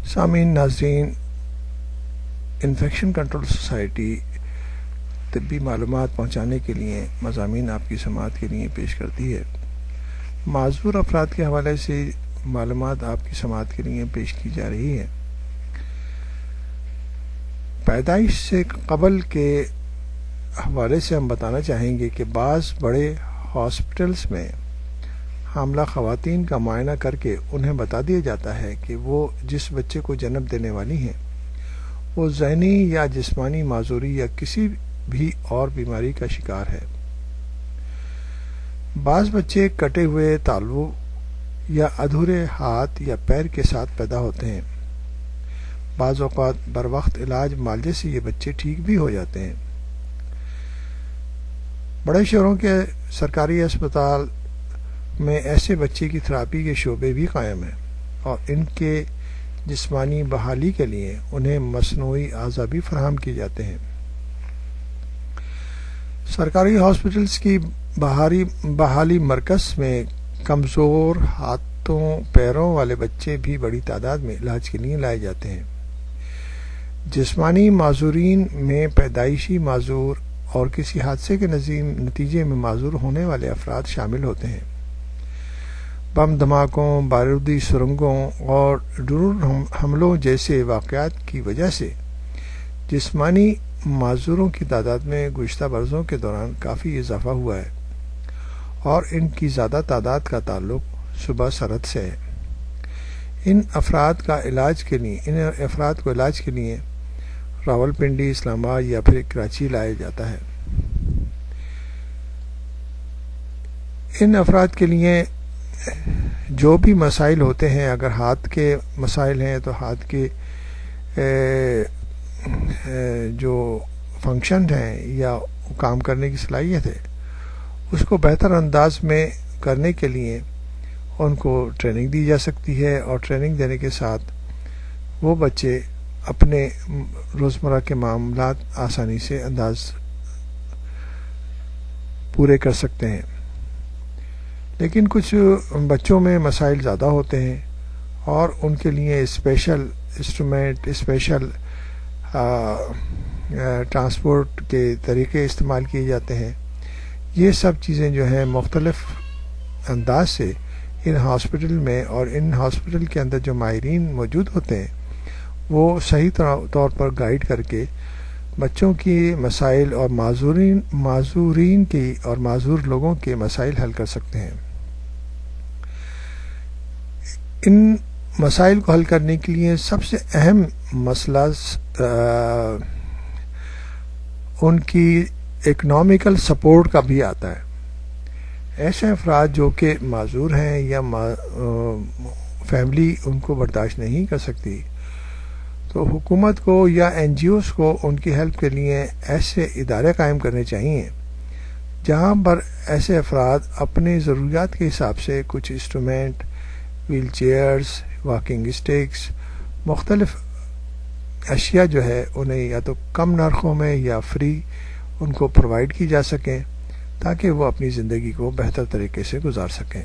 سامعین ناظرین، infection control society طبی معلومات پہنچانے کے لیے مضامین آپ کی سماعت کے لیے پیش کرتی ہے۔ معذور افراد کے حوالے سے معلومات آپ کی سماعت کے لیے پیش کی جا رہی ہے۔ پیدائش سے قبل کے حوالے سے ہم بتانا چاہیں گے کہ بعض بڑے ہاسپٹلز میں حاملہ خواتین کا معائنہ کر کے انہیں بتا دیا جاتا ہے کہ وہ جس بچے کو جنم دینے والی ہیں وہ ذہنی یا جسمانی معذوری یا کسی بھی اور بیماری کا شکار ہے۔ بعض بچے کٹے ہوئے تالوؤں یا ادھورے ہاتھ یا پیر کے ساتھ پیدا ہوتے ہیں۔ بعض اوقات بروقت علاج معالجے سے یہ بچے ٹھیک بھی ہو جاتے ہیں۔ بڑے شہروں کے سرکاری اسپتال میں ایسے بچے کی تھراپی کے شعبے بھی قائم ہیں اور ان کے جسمانی بحالی کے لیے انہیں مصنوعی اعضاء بھی فراہم کیے جاتے ہیں۔ سرکاری ہاسپٹلز کی بحالی مرکز میں کمزور ہاتھوں پیروں والے بچے بھی بڑی تعداد میں علاج کے لیے لائے جاتے ہیں۔ جسمانی معذورین میں پیدائشی معذور اور کسی حادثے کے نتیجے میں معذور ہونے والے افراد شامل ہوتے ہیں۔ بم دھماکوں، بارودی سرنگوں اور ڈرون حملوں جیسے واقعات کی وجہ سے جسمانی معذوروں کی تعداد میں گزشتہ برسوں کے دوران کافی اضافہ ہوا ہے اور ان کی زیادہ تعداد کا تعلق صوبہ سرحد سے ہے۔ ان افراد کو علاج کے لیے راولپنڈی، اسلام آباد یا پھر کراچی لایا جاتا ہے۔ ان افراد کے لیے جو بھی مسائل ہوتے ہیں، اگر ہاتھ کے مسائل ہیں تو ہاتھ کے جو فنکشن ہیں یا کام کرنے کی صلاحیت ہے اس کو بہتر انداز میں کرنے کے لیے ان کو ٹریننگ دی جا سکتی ہے اور ٹریننگ دینے کے ساتھ وہ بچے اپنے روزمرہ کے معاملات آسانی سے پورے کر سکتے ہیں۔ لیکن کچھ بچوں میں مسائل زیادہ ہوتے ہیں اور ان کے لیے اسپیشل انسٹرومنٹ، اسپیشل ٹرانسپورٹ کے طریقے استعمال کیے جاتے ہیں۔ یہ سب چیزیں جو ہیں مختلف انداز سے ان ہاسپٹل میں اور ان ہاسپٹل کے اندر جو ماہرین موجود ہوتے ہیں وہ صحیح طور پر گائیڈ کر کے بچوں کی مسائل اور معذورین کی اور معذور لوگوں کے مسائل حل کر سکتے ہیں۔ ان مسائل کو حل کرنے کے لیے سب سے اہم مسئلہ ان کی اکنامیکل سپورٹ کا بھی آتا ہے۔ ایسے افراد جو کہ معذور ہیں یا فیملی ان کو برداشت نہیں کر سکتی تو حکومت کو یا این جی اوز کو ان کی ہیلپ کے لیے ایسے ادارے قائم کرنے چاہیے جہاں پر ایسے افراد اپنی ضروریات کے حساب سے کچھ instrument, wheel chairs, walking sticks, مختلف اشیاء جو ہے انہیں یا تو کم نرخوں میں یا فری ان کو پرووائڈ کی جا سکیں تاکہ وہ اپنی زندگی کو بہتر طریقے سے گزار سکیں۔